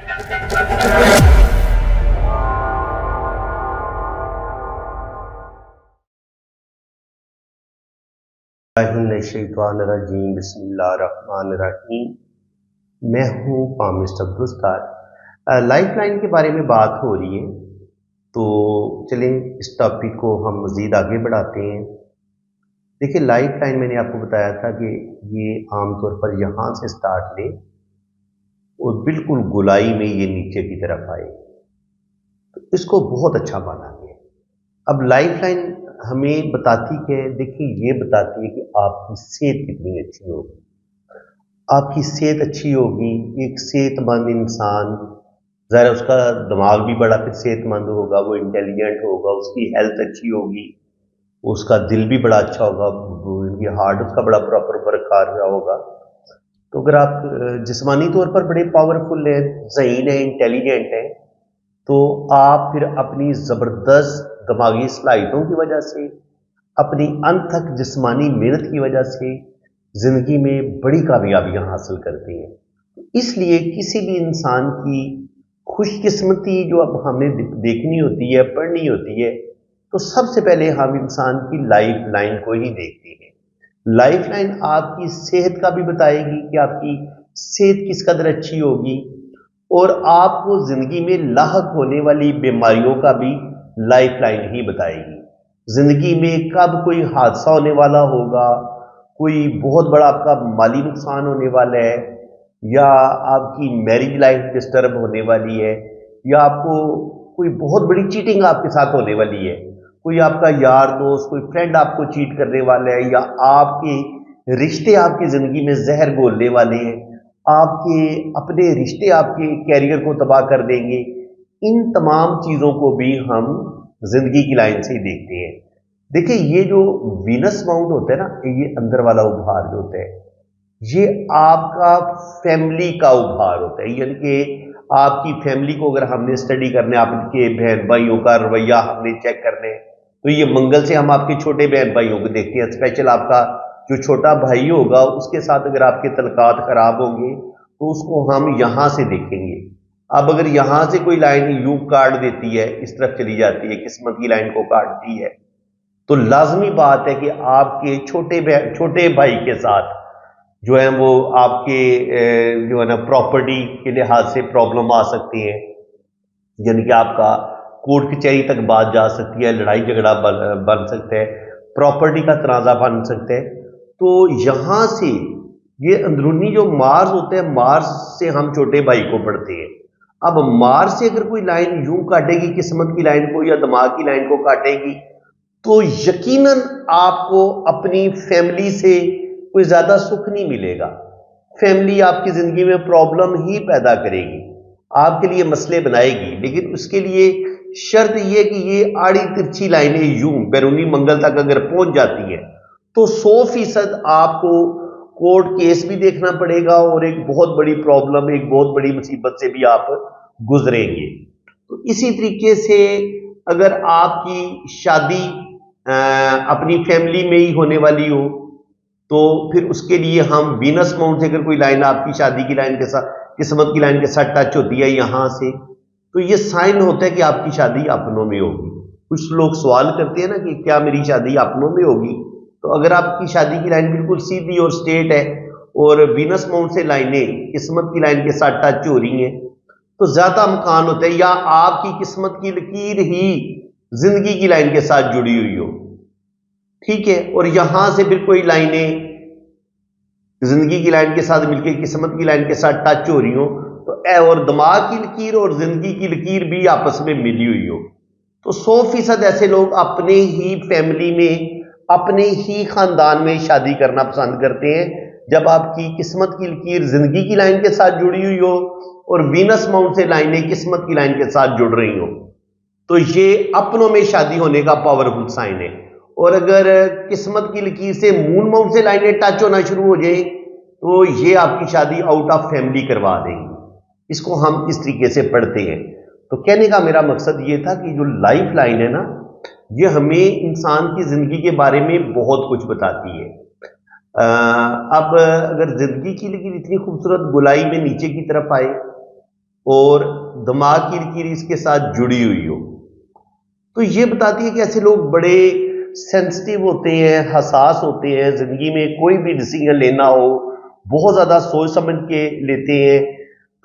बिस्मिल्लाहिर्रहमानिर्रहीम, बिस्मिल्लाहिर्रहमानिर्रहीम। मैं हूँ पामिस्ट अब्दुल। लाइफ लाइन के बारे में बात हो रही है, तो चलें इस टॉपिक को हम मज़ीद आगे बढ़ाते हैं। देखिए, लाइफ लाइन मैंने आपको बताया था कि ये आमतौर पर यहाँ से स्टार्ट ले और बिल्कुल गोलाई में ये नीचे की तरफ आए, तो इसको बहुत अच्छा माना गया। अब लाइफ लाइन हमें बताती है, देखिए ये बताती है कि आपकी सेहत कितनी अच्छी होगी। आपकी सेहत अच्छी होगी, एक सेहतमंद इंसान, ज़रा उसका दिमाग भी बड़ा फिर सेहतमंद होगा, वो इंटेलिजेंट होगा, उसकी हेल्थ अच्छी होगी, उसका दिल भी बड़ा अच्छा होगा, हार्ट उसका बड़ा प्रॉपर वर्क कर रहा होगा। तो अगर आप जिस्मानी तौर पर बड़े पावरफुल हैं, ज़हीन हैं, इंटेलिजेंट हैं, तो आप फिर अपनी ज़बरदस्त दिमागी सलाहियतों की वजह से, अपनी अनथक जिस्मानी मेहनत की वजह से ज़िंदगी में बड़ी कामयाबियां हासिल करते हैं। इसलिए किसी भी इंसान की खुशकिस्मती जो अब हमें देखनी होती है, पढ़नी होती है, तो सबसे पहले हम इंसान की लाइफ लाइन को ही देखते हैं। लाइफ लाइन आपकी सेहत का भी बताएगी कि आपकी सेहत किस कदर अच्छी होगी, और आपको ज़िंदगी में लाहक होने वाली बीमारियों का भी लाइफ लाइन ही बताएगी। ज़िंदगी में कब कोई हादसा होने वाला होगा, कोई बहुत बड़ा आपका माली नुकसान होने वाला है, या आपकी मैरिज लाइफ डिस्टर्ब होने वाली है, या आपको कोई बहुत बड़ी चीटिंग आपके साथ होने वाली है, कोई आपका यार दोस्त, कोई फ्रेंड आपको चीट करने वाला है, या आपके रिश्ते आपकी ज़िंदगी में जहर घोलने वाले हैं, आपके अपने रिश्ते आपके कैरियर को तबाह कर देंगे। इन तमाम चीज़ों को भी हम जिंदगी की लाइन से ही देखते हैं। देखिए, ये जो वीनस माउंट होता है ना, ये अंदर वाला उभार जो होता है, ये आपका फैमिली का उभार होता है। यानी कि आपकी फैमिली को अगर हमने स्टडी करने, आपके बहन भाइयों का रवैया हमने चेक करने, तो ये मंगल से हम आपके छोटे बहन भाइयों को देखते हैं। स्पेशल आपका जो छोटा भाई होगा, उसके साथ अगर आपके तलकात खराब होंगे तो उसको हम यहां से देखेंगे। अब अगर यहां से कोई लाइन यूं काट देती है, इस तरफ चली जाती है, किस्मत की लाइन को काटती है, तो लाजमी बात है कि आपके छोटे भाई के साथ जो है वो आपके जो है ना प्रॉपर्टी के लिहाज से प्रॉब्लम आ सकती है। यानी कि आपका कोर्ट कचहरी तक बात जा सकती है, लड़ाई झगड़ा बन सकता है, प्रॉपर्टी का तनाजा बन सकता है। तो यहां से ये अंदरूनी जो मार्स होते हैं, मार्स से हम छोटे भाई को पढ़ते हैं। अब मार्स से अगर कोई लाइन यूं काटेगी किस्मत की लाइन को, या दिमाग की लाइन को काटेगी, तो यकीनन आपको अपनी फैमिली से कोई ज्यादा सुख नहीं मिलेगा। फैमिली आपकी जिंदगी में प्रॉब्लम ही पैदा करेगी, आपके लिए मसले बनाएगी। लेकिन उसके लिए शर्त यह कि ये आड़ी तिरछी लाइनें यूं बैरूनी मंगल तक अगर पहुंच जाती हैं, तो 100% आपको कोर्ट केस भी देखना पड़ेगा, और एक बहुत बड़ी प्रॉब्लम, एक बहुत बड़ी मुसीबत से भी आप गुजरेंगे। तो इसी तरीके से अगर आपकी शादी अपनी फैमिली में ही होने वाली हो, तो फिर उसके लिए हम वीनस माउंट से अगर कोई लाइन आपकी शादी की लाइन के साथ, किस्मत की लाइन के साथ टच होती है यहां से, तो ये साइन होता है कि आपकी शादी अपनों में होगी। कुछ लोग सवाल करते हैं ना कि क्या मेरी शादी अपनों में होगी? तो अगर आपकी शादी की लाइन बिल्कुल सीधी और स्ट्रेट है, और वीनस माउंट से लाइनें किस्मत की लाइन के साथ टच हो रही हैं, तो ज्यादा मकान होता है, या आपकी किस्मत की लकीर ही जिंदगी की लाइन के साथ जुड़ी हुई हो, ठीक है, और यहां से फिर कोई लाइनें जिंदगी की लाइन के साथ मिलकर किस्मत की लाइन के साथ टच हो रही हो, तो और दिमाग की लकीर और जिंदगी की लकीर भी आपस में मिली हुई हो, तो 100% ऐसे लोग अपने ही फैमिली में, अपने ही खानदान में शादी करना पसंद करते हैं, जब आपकी किस्मत की लकीर जिंदगी की लाइन के साथ जुड़ी हुई हो और वीनस माउंट से लाइनें किस्मत की लाइन के साथ जुड़ रही हो, तो ये अपनों में शादी होने का पावरफुल साइन है। और अगर किस्मत की लकीर से मून माउंट से लाइनें टच होना शुरू हो जाए, तो ये आपकी शादी आउट ऑफ फैमिली करवा देंगी। इसको हम इस तरीके से पढ़ते हैं। तो कहने का मेरा मकसद ये था कि जो लाइफ लाइन है ना, ये हमें इंसान की जिंदगी के बारे में बहुत कुछ बताती है। अब अगर जिंदगी की लेकिन इतनी खूबसूरत गोलाई में नीचे की तरफ आए, اور دماغ کی لکیر اس کے ساتھ جڑی ہوئی ہو، تو یہ بتاتی ہے کہ ایسے لوگ بڑے سینسٹیو ہوتے ہیں، حساس ہوتے ہیں، زندگی میں کوئی بھی ڈیسیجن لینا ہو بہت زیادہ سوچ سمجھ کے لیتے ہیں،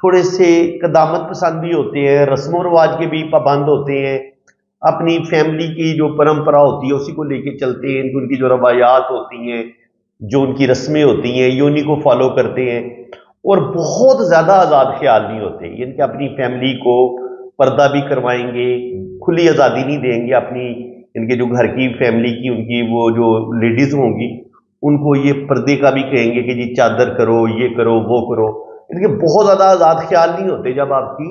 تھوڑے سے قدامت پسند بھی ہوتے ہیں، رسم و رواج کے بھی پابند ہوتے ہیں، اپنی فیملی کی جو پرمپرا ہوتی ہے اسی کو لے کے چلتے ہیں، ان کی جو روایات ہوتی ہیں، جو ان کی رسمیں ہوتی ہیں یہ انہیں کو فالو کرتے ہیں، اور بہت زیادہ آزاد خیال نہیں ہوتے، یعنی کہ اپنی فیملی کو پردہ بھی کروائیں گے، کھلی آزادی نہیں دیں گے اپنی، ان کے جو گھر کی فیملی کی ان کی وہ جو لیڈیز ہوں گی ان کو یہ پردے کا بھی کہیں گے کہ جی چادر کرو، یہ کرو، وہ کرو، ان کے بہت زیادہ آزاد خیال نہیں ہوتے جب آپ کی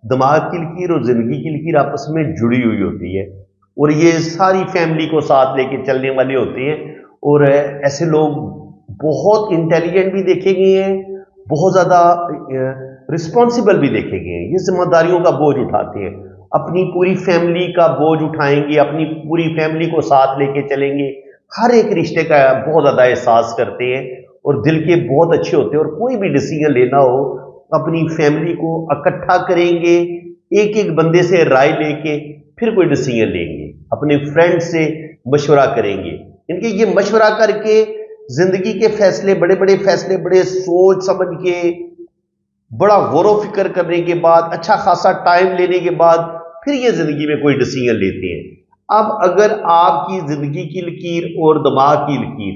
دماغ کی لکیر اور زندگی کی لکیر آپس میں جڑی ہوئی ہوتی ہے، اور یہ ساری فیملی کو ساتھ لے کے چلنے والے ہوتے ہیں، اور ایسے لوگ بہت انٹیلیجنٹ بھی دیکھے گئے ہیں، بہت زیادہ رسپانسبل بھی دیکھے گئے ہیں، یہ ذمہ داریوں کا بوجھ اٹھاتے ہیں، اپنی پوری فیملی کا بوجھ اٹھائیں گے، اپنی پوری فیملی کو ساتھ لے کے چلیں گے، ہر ایک رشتے کا بہت زیادہ احساس کرتے ہیں، اور دل کے بہت اچھے ہوتے ہیں، اور کوئی بھی ڈیسیجن لینا ہو اپنی فیملی کو اکٹھا کریں گے، ایک ایک بندے سے رائے لے کے پھر کوئی ڈیسیجن لیں گے، اپنے فرینڈ سے مشورہ کریں گے، ان کے یہ مشورہ کر کے زندگی کے فیصلے، بڑے بڑے فیصلے، بڑے سوچ سمجھ کے، بڑا غور و فکر کرنے کے بعد، اچھا خاصا ٹائم لینے کے بعد پھر یہ زندگی میں کوئی ڈیسیجن لیتے ہیں۔ اب اگر آپ کی زندگی کی لکیر اور دماغ کی لکیر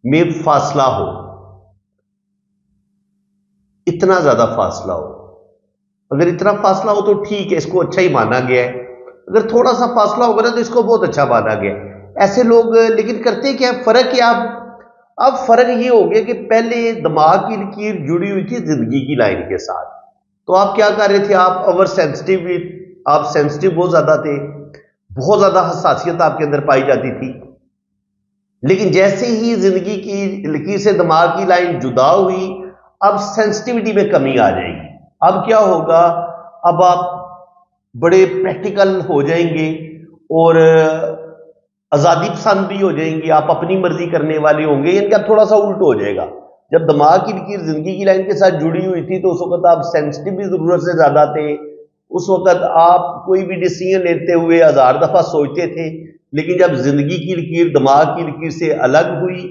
میں فاصلہ ہو، اتنا زیادہ فاصلہ ہو، اگر اتنا فاصلہ ہو تو ٹھیک ہے، اس کو اچھا ہی مانا گیا ہے، اگر تھوڑا سا فاصلہ ہوگا نا تو اس کو بہت اچھا مانا گیا ہے۔ ایسے لوگ لیکن کرتے کیا ہے، فرق کیا، اب فرق یہ ہو گیا کہ پہلے دماغ کی لکیر جڑی ہوئی تھی زندگی کی لائن کے ساتھ، تو آپ کیا کر رہے تھے، آپ اوور سینسٹیو، آپ سینسٹیو بہت زیادہ تھے، بہت زیادہ حساسیت آپ کے اندر پائی جاتی تھی، لیکن جیسے ہی زندگی کی لکیر سے دماغ کی لائن جدا ہوئی اب سینسٹیوٹی میں کمی آ جائے گی، اب کیا ہوگا، اب آپ بڑے پریکٹیکل ہو جائیں گے، اور آزادی پسند بھی ہو جائیں گے، آپ اپنی مرضی کرنے والے ہوں گے، یعنی کہ اب تھوڑا سا الٹ ہو جائے گا۔ جب دماغ کی لکیر زندگی کی لائن کے ساتھ جڑی ہوئی تھی تو اس وقت آپ سینسٹیو بھی ضرورت سے زیادہ تھے، اس وقت آپ کوئی بھی ڈیسیجن لیتے ہوئے ہزار دفعہ سوچتے تھے، لیکن جب زندگی کی لکیر دماغ کی لکیر سے الگ ہوئی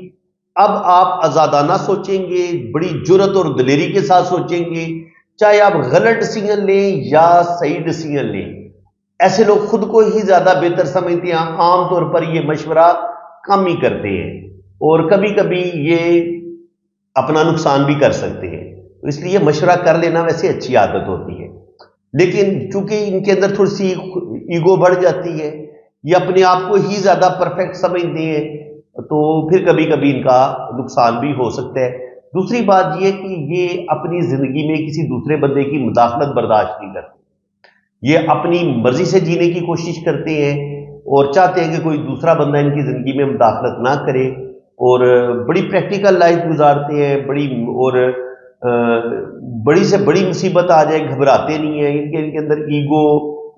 اب آپ آزادانہ سوچیں گے، بڑی جرت اور دلیری کے ساتھ سوچیں گے، چاہے آپ غلط ڈیسیجن لیں یا صحیح ڈیسیجن لیں، ایسے لوگ خود کو ہی زیادہ بہتر سمجھتے ہیں، عام طور پر یہ مشورہ کم ہی کرتے ہیں، اور کبھی کبھی یہ اپنا نقصان بھی کر سکتے ہیں، تو اس لیے مشورہ کر لینا ویسے اچھی عادت ہوتی ہے، لیکن چونکہ ان کے اندر تھوڑی سی ایگو بڑھ جاتی ہے، یہ اپنے آپ کو ہی زیادہ پرفیکٹ سمجھتے ہیں، تو پھر کبھی کبھی ان کا نقصان بھی ہو سکتا ہے۔ دوسری بات یہ کہ یہ اپنی زندگی میں کسی دوسرے بندے کی مداخلت برداشت نہیں کرتے، یہ اپنی مرضی سے جینے کی کوشش کرتے ہیں اور چاہتے ہیں کہ کوئی دوسرا بندہ ان کی زندگی میں مداخلت نہ کرے، اور بڑی پریکٹیکل لائف گزارتے ہیں، بڑی سے بڑی مصیبت آ جائے گھبراتے نہیں ہیں، ان کے اندر ایگو،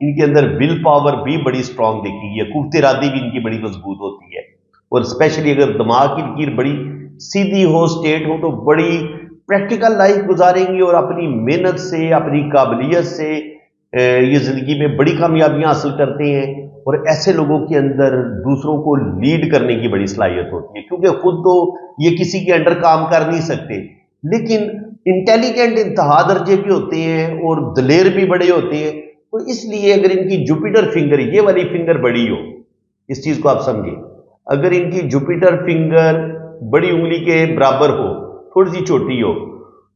ان کے اندر ول پاور بھی بڑی اسٹرانگ دیکھی گئی ہے، قوت ارادی بھی ان کی بڑی مضبوط ہوتی ہے، اور اسپیشلی اگر دماغ کی لکیر بڑی سیدھی ہو، اسٹیٹ ہو، تو بڑی پریکٹیکل لائف گزاریں گے، اور اپنی محنت سے، اپنی قابلیت سے یہ زندگی میں بڑی کامیابیاں حاصل کرتے ہیں، اور ایسے لوگوں کے اندر دوسروں کو لیڈ کرنے کی بڑی صلاحیت ہوتی ہے، کیونکہ خود تو یہ کسی کے انڈر کام کر نہیں سکتے، لیکن انٹیلیجنٹ انتہا درجے کے ہوتے ہیں اور دلیر بھی بڑے ہوتے ہیں، تو اس لیے اگر ان کی جوپیٹر فنگر، یہ والی فنگر بڑی ہو، اس چیز کو آپ سمجھیں، اگر ان کی جوپیٹر فنگر بڑی انگلی کے برابر ہو، تھوڑی سی چھوٹی ہو،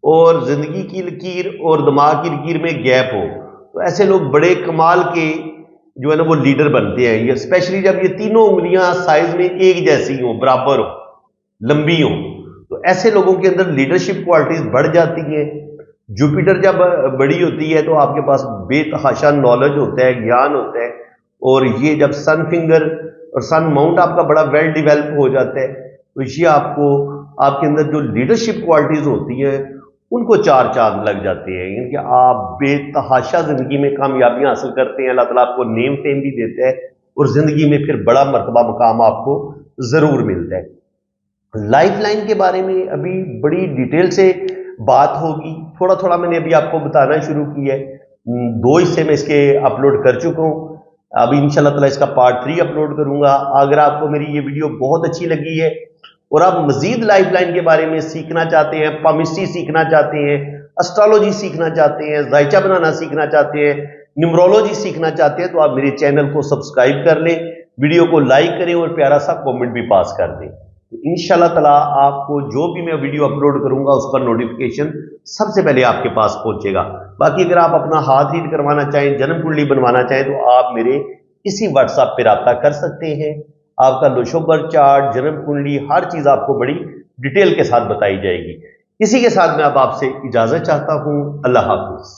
اور زندگی کی لکیر اور دماغ کی لکیر میں گیپ ہو، تو ایسے لوگ بڑے کمال کے جو ہے نا وہ لیڈر بنتے ہیں، یہ اسپیشلی جب یہ تینوں انگلیاں سائز میں ایک جیسی ہوں، برابر ہوں، لمبی ہوں، تو ایسے لوگوں کے اندر لیڈرشپ کوالٹیز بڑھ جاتی ہیں۔ جوپیٹر جب بڑی ہوتی ہے تو آپ کے پاس بے تحاشا نالج ہوتا ہے، گیان ہوتا ہے، اور یہ جب سن فنگر اور سن ماؤنٹ آپ کا بڑا ویل ڈیولپ ہو جاتا ہے تو یہ آپ کو، آپ کے اندر جو لیڈرشپ کوالٹیز ہوتی ہیں ان کو چار چاند لگ جاتے ہیں، یعنی کہ آپ بے تحاشا زندگی میں کامیابیاں حاصل کرتے ہیں، اللہ تعالیٰ آپ کو نیم فیم بھی دیتا ہے، اور زندگی میں پھر بڑا مرتبہ مقام آپ کو ضرور ملتا ہے۔ لائف لائن کے بارے میں ابھی بڑی ڈیٹیل سے बात होगी। थोड़ा थोड़ा मैंने अभी आपको बताना शुरू किया है। 2 हिस्से में इसके अपलोड कर चुका हूँ। अब इंशाल्लाह ताला इसका पार्ट 3 अपलोड करूंगा। अगर आपको मेरी ये वीडियो बहुत अच्छी लगी है और आप मजीद लाइफलाइन के बारे में सीखना चाहते हैं, पामिस्ट्री सीखना चाहते हैं, एस्ट्रोलॉजी सीखना चाहते हैं, जायचा बनाना सीखना चाहते हैं, न्यूमरोलॉजी सीखना चाहते हैं, तो आप मेरे चैनल को सब्सक्राइब कर लें, वीडियो को लाइक करें और प्यारा सा कमेंट भी पास कर दें। तो इंशाल्लाह ताला आपको जो भी मैं वीडियो अपलोड करूंगा उसका नोटिफिकेशन सबसे पहले आपके पास पहुंचेगा। बाकी अगर आप अपना हाथ रीड करवाना चाहें, जन्म कुंडली बनवाना चाहें, तो आप मेरे इसी व्हाट्सएप पे राब्ता कर सकते हैं। आपका लोशोबर चार्ट, जन्म कुंडली, हर चीज आपको बड़ी डिटेल के साथ बताई जाएगी। इसी के साथ मैं अब आपसे इजाजत चाहता हूं। अल्लाह हाफिज।